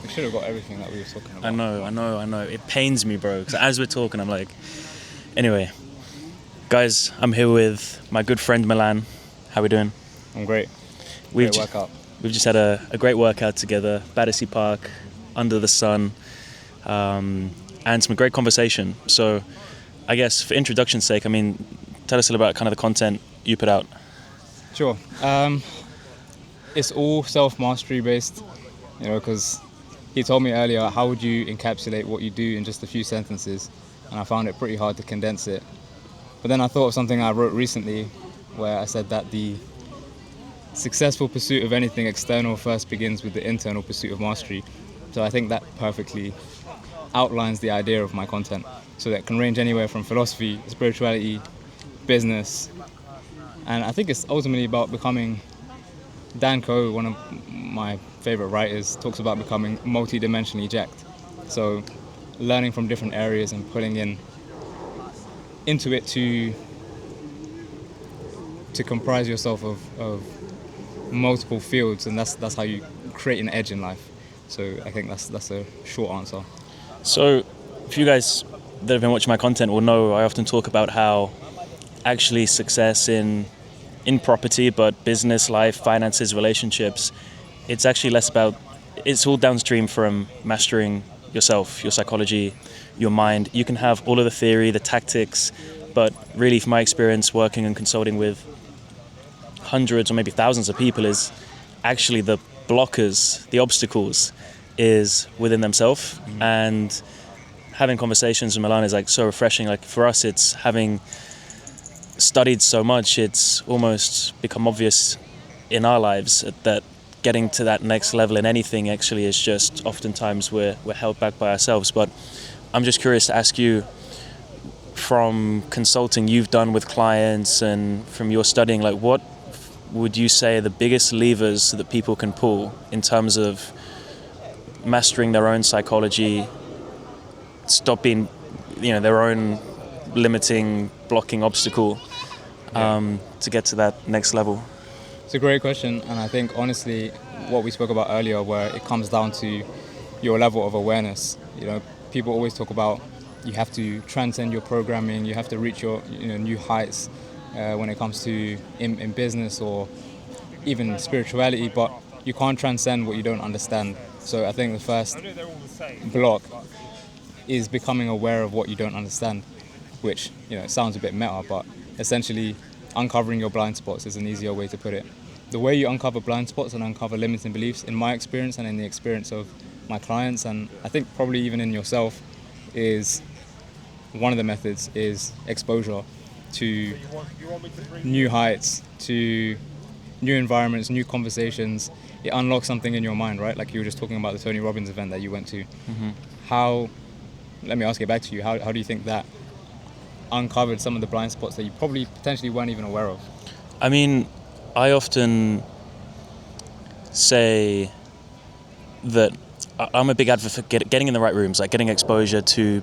We should have got everything that we were talking about. I know. It pains me, bro. Because as we're talking, I'm like... Anyway, guys, I'm here with my good friend Milan. How we doing? I'm great. We've Great workout. We've just had a great workout together. Battersea Park, under the sun, and some great conversation. So, I guess for introduction's sake, I mean, tell us a little about kind of the content you put out. Sure. It's all self-mastery based, because he told me earlier, how would you encapsulate what you do in just a few sentences? And I found it pretty hard to condense it. But then I thought of something I wrote recently where I said that the successful pursuit of anything external first begins with the internal pursuit of mastery. So I think that perfectly outlines the idea of my content. So that can range anywhere from philosophy, spirituality, business. And I think it's ultimately about becoming... Dan Coe, one of my favorite writers, talks about becoming multi-dimensionally jacked. So learning from different areas and pulling into it to comprise yourself of multiple fields, and that's how you create an edge in life. So I think that's a short answer. So, if you guys that have been watching my content will know, I often talk about how actually success in property, but business, life, finances, relationships, it's actually less about... It's all downstream from mastering yourself, your psychology, your mind. You can have all of the theory, the tactics, but really, from my experience working and consulting with hundreds or maybe thousands of people, is actually the blockers, the obstacles, is within themselves. Mm-hmm. And having conversations with Milan is like so refreshing. Like for us, it's having studied so much, it's almost become obvious in our lives that getting to that next level in anything actually is just oftentimes we're held back by ourselves. But I'm just curious to ask you, from consulting you've done with clients and from your studying, like what would you say are the biggest levers that people can pull in terms of mastering their own psychology, stop being, their own limiting, blocking obstacle to get to that next level? It's a great question, and I think honestly what we spoke about earlier, where it comes down to your level of awareness. People always talk about you have to transcend your programming, you have to reach your new heights when it comes to in business or even spirituality, but you can't transcend what you don't understand. So I think the first block is becoming aware of what you don't understand, which it sounds a bit meta, but essentially uncovering your blind spots is an easier way to put it. The way you uncover blind spots and uncover limiting beliefs, in my experience and in the experience of my clients, and I think probably even in yourself, is one of the methods is exposure to new heights, to new environments, new conversations. It unlocks something in your mind, right? Like you were just talking about the Tony Robbins event that you went to. Mm-hmm. Let me ask it back to you, how do you think that uncovered some of the blind spots that you probably potentially weren't even aware of? I mean, I often say that I'm a big advocate for getting in the right rooms, like getting exposure to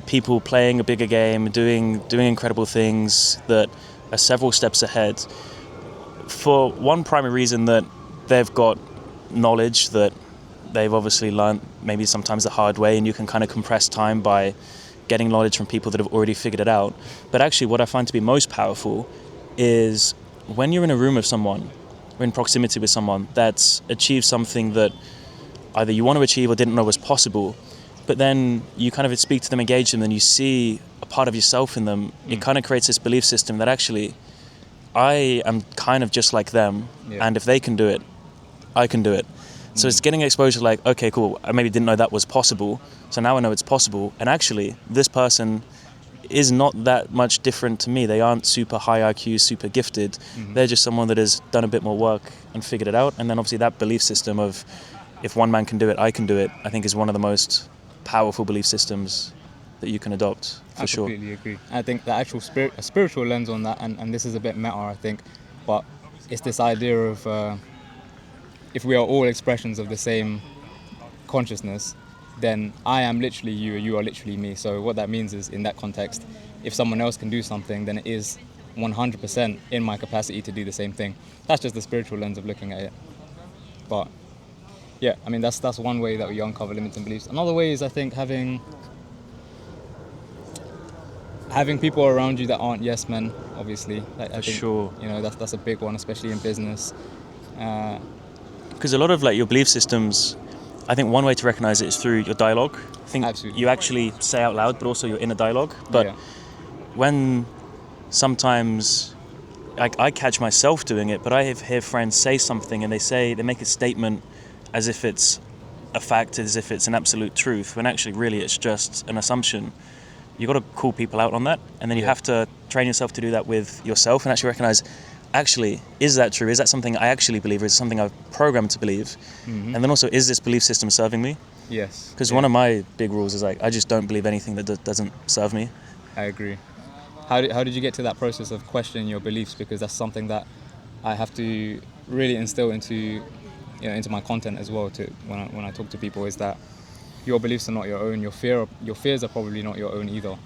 people playing a bigger game, doing incredible things that are several steps ahead. For one primary reason, that they've got knowledge that they've obviously learned maybe sometimes the hard way, and you can kind of compress time by getting knowledge from people that have already figured it out. But actually what I find to be most powerful is when you're in a room with someone, or in proximity with someone that's achieved something that either you want to achieve or didn't know was possible, but then you kind of speak to them, engage them, and you see a part of yourself in them. It kind of creates this belief system that actually I am kind of just like them, and if they can do it, I can do it. So it's getting exposure like, okay, cool, I maybe didn't know that was possible, so now I know it's possible, and actually this person is not that much different to me. They aren't super high IQ, super gifted. Mm-hmm. They're just someone that has done a bit more work and figured it out. And then obviously that belief system of if one man can do it, I can do it, I think is one of the most powerful belief systems that you can adopt, for sure. I completely agree. I think the actual spiritual lens on that, and this is a bit meta, I think, but it's this idea of if we are all expressions of the same consciousness, then I am literally you, you are literally me. So what that means is, in that context, if someone else can do something, then it is 100% in my capacity to do the same thing. That's just the spiritual lens of looking at it. But yeah, I mean that's one way that we uncover limiting beliefs. Another way is, I think, having people around you that aren't yes men. Obviously, like, I For think sure. that's a big one, especially in business. Because a lot of like your belief systems, I think one way to recognize it is through your dialogue. I think Absolutely. you actually say out loud, but also your inner dialogue. But Yeah. when sometimes I catch myself doing it, but I hear friends say something and they make a statement as if it's a fact, as if it's an absolute truth, when actually really it's just an assumption. You got to call people out on that, and then you Yeah. have to train yourself to do that with yourself and actually recognize, actually, is that true? Is that something I actually believe, or is it something I've programmed to believe? Mm-hmm. And then also, is this belief system serving me? Yes. Because yeah, one of my big rules is like, I just don't believe anything that doesn't serve me. I agree. How did you get to that process of questioning your beliefs? Because that's something that I have to really instill into my content as well. To when I talk to people, is that your beliefs are not your own. Your fears are probably not your own either,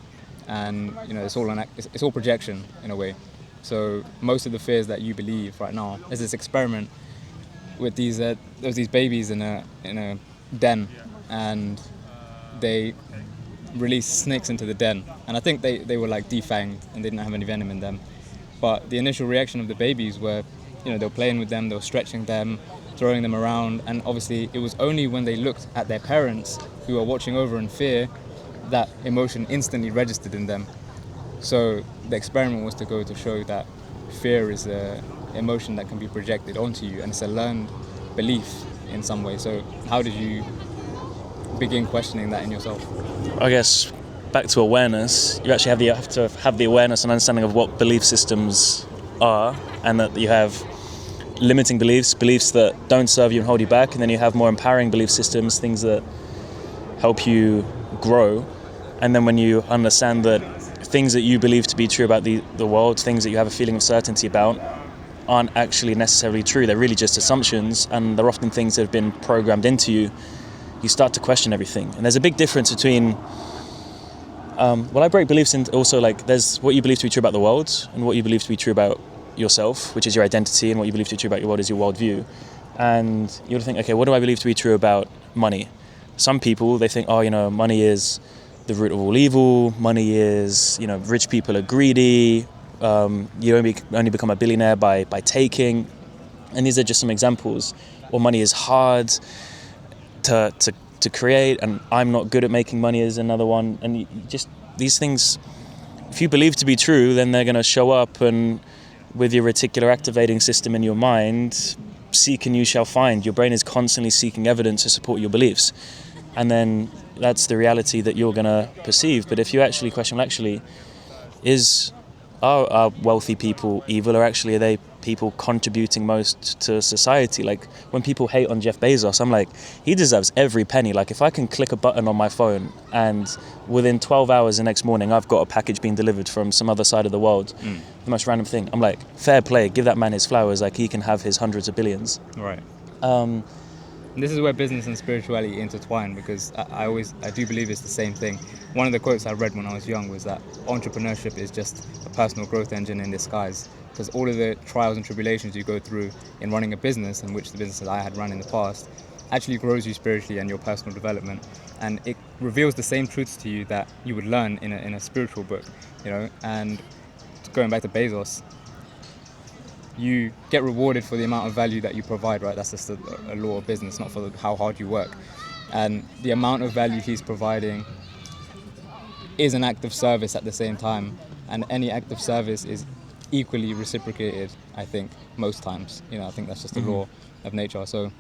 and it's all projection in a way. So most of the fears that you believe right now is this experiment with these babies in a den, and they release snakes into the den, and I think they were like defanged and they didn't have any venom in them. But the initial reaction of the babies were, they were playing with them, they were stretching them, throwing them around, and obviously it was only when they looked at their parents who were watching over in fear that emotion instantly registered in them. So the experiment was to go to show that fear is a emotion that can be projected onto you, and it's a learned belief in some way. So how did you begin questioning that in yourself? I guess back to awareness, you actually have to have the awareness and understanding of what belief systems are, and that you have limiting beliefs that don't serve you and hold you back, and then you have more empowering belief systems, things that help you grow. And then when you understand that things that you believe to be true about the world, things that you have a feeling of certainty about, aren't actually necessarily true, they're really just assumptions, and they're often things that have been programmed into you, you start to question everything. And there's a big difference between I break beliefs into also, like, there's what you believe to be true about the world and what you believe to be true about yourself, which is your identity, and what you believe to be true about your world is your worldview. And you would think, okay, what do I believe to be true about money? Some people, they think, money is the root of all evil, money is, rich people are greedy, you only become a billionaire by taking. And these are just some examples. Or money is hard to create, and I'm not good at making money is another one. And just these things, if you believe to be true, then they're going to show up, and with your reticular activating system in your mind, seek and you shall find. Your brain is constantly seeking evidence to support your beliefs, and then that's the reality that you're going to perceive. But if you actually question, are wealthy people evil, or actually are they people contributing most to society? Like, when people hate on Jeff Bezos, I'm like, he deserves every penny. Like, if I can click a button on my phone and within 12 hours the next morning I've got a package being delivered from some other side of the world, the most random thing, I'm like, fair play, give that man his flowers. Like, he can have his hundreds of billions. Right. And this is where business and spirituality intertwine, because I do believe it's the same thing. One of the quotes I read when I was young was that entrepreneurship is just a personal growth engine in disguise, because all of the trials and tribulations you go through in running a business, and which the business that I had run in the past, actually grows you spiritually and your personal development, and it reveals the same truths to you that you would learn in a spiritual book, and going back to Bezos, you get rewarded for the amount of value that you provide, right? That's just a law of business, not for how hard you work. And the amount of value he's providing is an act of service at the same time. And any act of service is equally reciprocated, I think, most times. I think that's just a law of nature. So,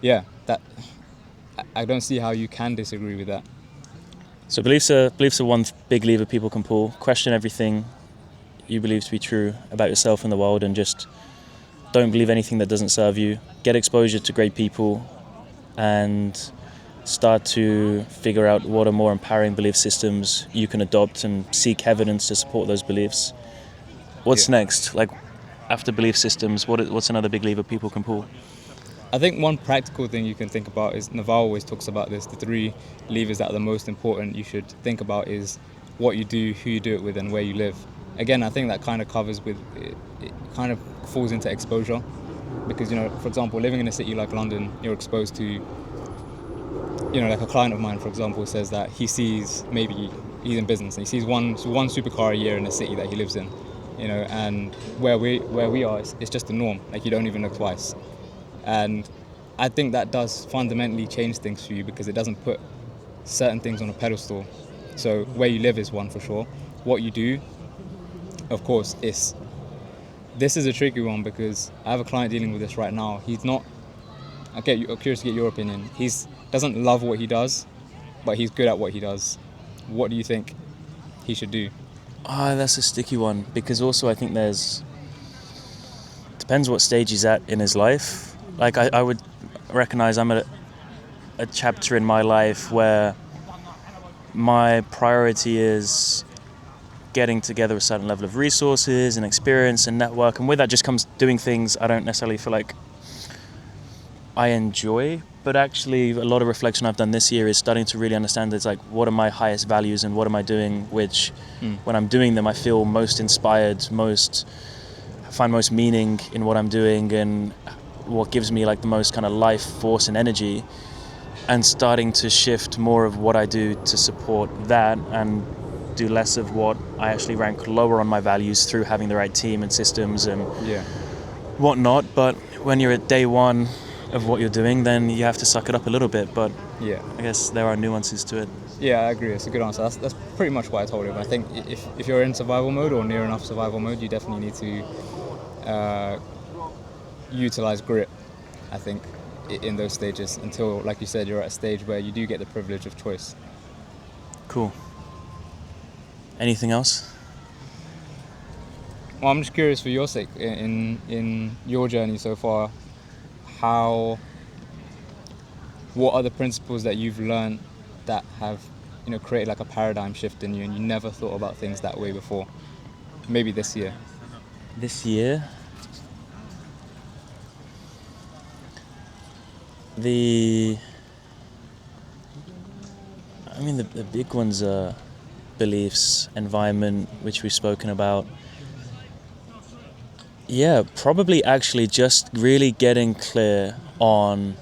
yeah, I don't see how you can disagree with that. So beliefs are one big lever people can pull. Question everything you believe to be true about yourself and the world, and just don't believe anything that doesn't serve you. Get exposure to great people and start to figure out what are more empowering belief systems you can adopt, and seek evidence to support those beliefs. What's next? Like, after belief systems, what's another big lever people can pull? I think one practical thing you can think about is, Naval always talks about this, the 3 levers that are the most important you should think about is what you do, who you do it with, and where you live. Again, I think that kind of covers with, it kind of falls into exposure. because, for example, living in a city like London, you're exposed to, like a client of mine, for example, says that he sees, maybe he's in business, and he sees one supercar a year in the city that he lives in, and where we are, it's just the norm. Like, you don't even look twice. And I think that does fundamentally change things for you, because it doesn't put certain things on a pedestal. So where you live is one for sure. What you do, of course, this is a tricky one, because I have a client dealing with this right now. He's not, I'm curious to get your opinion. He doesn't love what he does, but he's good at what he does. What do you think he should do? That's a sticky one, because also I think depends what stage he's at in his life. Like, I would recognize I'm at a chapter in my life where my priority is getting together a certain level of resources and experience and network, and with that just comes doing things I don't necessarily feel like I enjoy. But actually, a lot of reflection I've done this year is starting to really understand, it's like, what are my highest values and what am I doing, which when I'm doing them I feel most inspired, find most meaning in what I'm doing, and what gives me like the most kind of life force and energy, and starting to shift more of what I do to support that and do less of what I actually rank lower on my values through having the right team and systems and whatnot. But when you're at day one of what you're doing, then you have to suck it up a little bit. But I guess there are nuances to it. Yeah, I agree. It's a good answer. That's pretty much what I told him. I think if you're in survival mode or near enough survival mode, you definitely need to utilize grit, I think, in those stages, until, like you said, you're at a stage where you do get the privilege of choice. Cool. Anything else? Well, I'm just curious, for your sake, in your journey so far, what are the principles that you've learned that have, created like a paradigm shift in you, and you never thought about things that way before? Maybe this year. This year? The big ones are beliefs, environment, which we've spoken about. Yeah, probably actually just really getting clear on,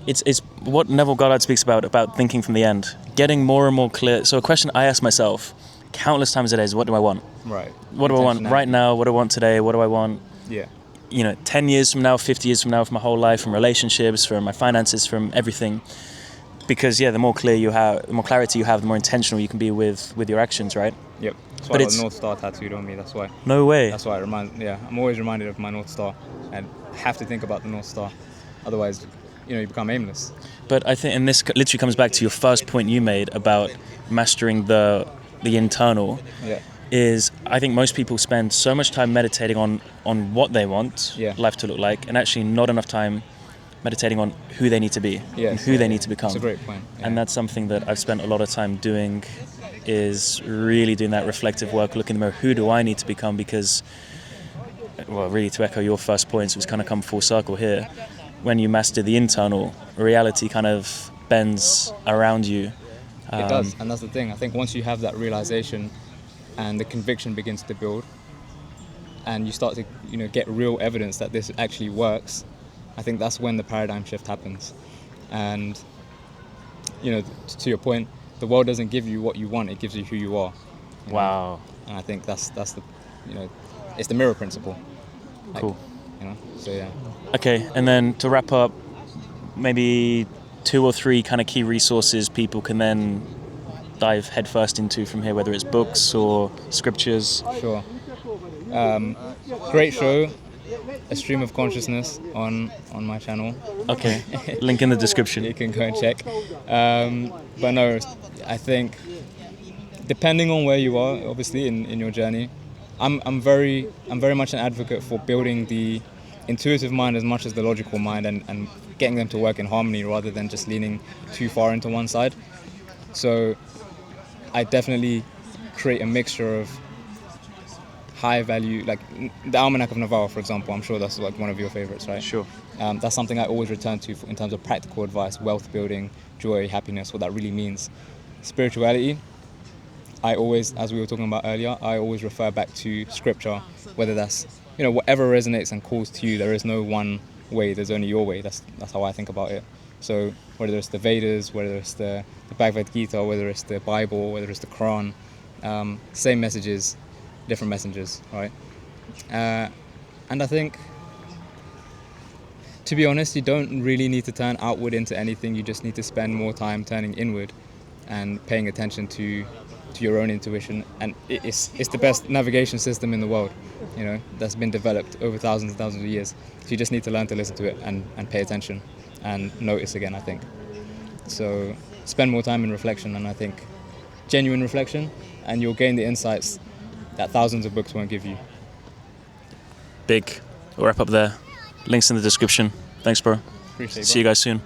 it's what Neville Goddard speaks about thinking from the end, getting more and more clear. So a question I ask myself countless times a day is, what do I want? Right. What do I want right now? What do I want today? What do I want? Yeah. 10 years from now, 50 years from now, from my whole life, from relationships, from my finances, from everything. Because the more clarity you have, the more intentional you can be with your actions, right? Yep. That's why I got the North Star tattooed on me. That's why. No way. That's why I'm always reminded of my North Star, and have to think about the North Star. Otherwise, you become aimless. But I think, and this literally comes back to your first point you made about mastering the internal. Yeah. Is I think most people spend so much time meditating on what they want life to look like, and actually not enough time meditating on who they need to be and who they need to become. That's a great point. Yeah. And that's something that I've spent a lot of time doing, is really doing that reflective work, looking in the mirror, who do I need to become? Because, well, really to echo your first points, which kind of come full circle here, when you master the internal, reality kind of bends around you. It does, and that's the thing. I think once you have that realization and the conviction begins to build, and you start to get real evidence that this actually works, I think that's when the paradigm shift happens. And to your point, the world doesn't give you what you want, it gives you who you are. Wow. And I think that's the it's the mirror principle. Cool. So yeah. Okay, and then to wrap up, maybe 2 or 3 kind of key resources people can then dive headfirst into from here, whether it's books or scriptures. Sure. Great show, A Stream of Consciousness on my channel. Okay, link in the description. You can go and check. But no, I think depending on where you are, obviously in your journey, I'm very much an advocate for building the intuitive mind as much as the logical mind, and getting them to work in harmony rather than just leaning too far into one side. So I definitely create a mixture of high value, like the Almanac of Navarre, for example. I'm sure that's like one of your favorites, right? Sure. That's something I always return to in terms of practical advice, wealth building, joy, happiness, what that really means. Spirituality, I always, as we were talking about earlier, I always refer back to scripture, whether that's whatever resonates and calls to you. There is no one way. There's only your way. That's how I think about it. So whether it's the Vedas, whether it's the Bhagavad Gita, whether it's the Bible, whether it's the Quran, same messages, different messengers, right? And I think, to be honest, you don't really need to turn outward into anything. You just need to spend more time turning inward and paying attention to your own intuition. And it's the best navigation system in the world, that's been developed over thousands and thousands of years. So you just need to learn to listen to it and pay attention and notice again, I think. So spend more time in reflection, and I think genuine reflection, and you'll gain the insights that thousands of books won't give you. Big. We'll wrap up there. Links in the description. Thanks, bro. Appreciate it, See you guys soon.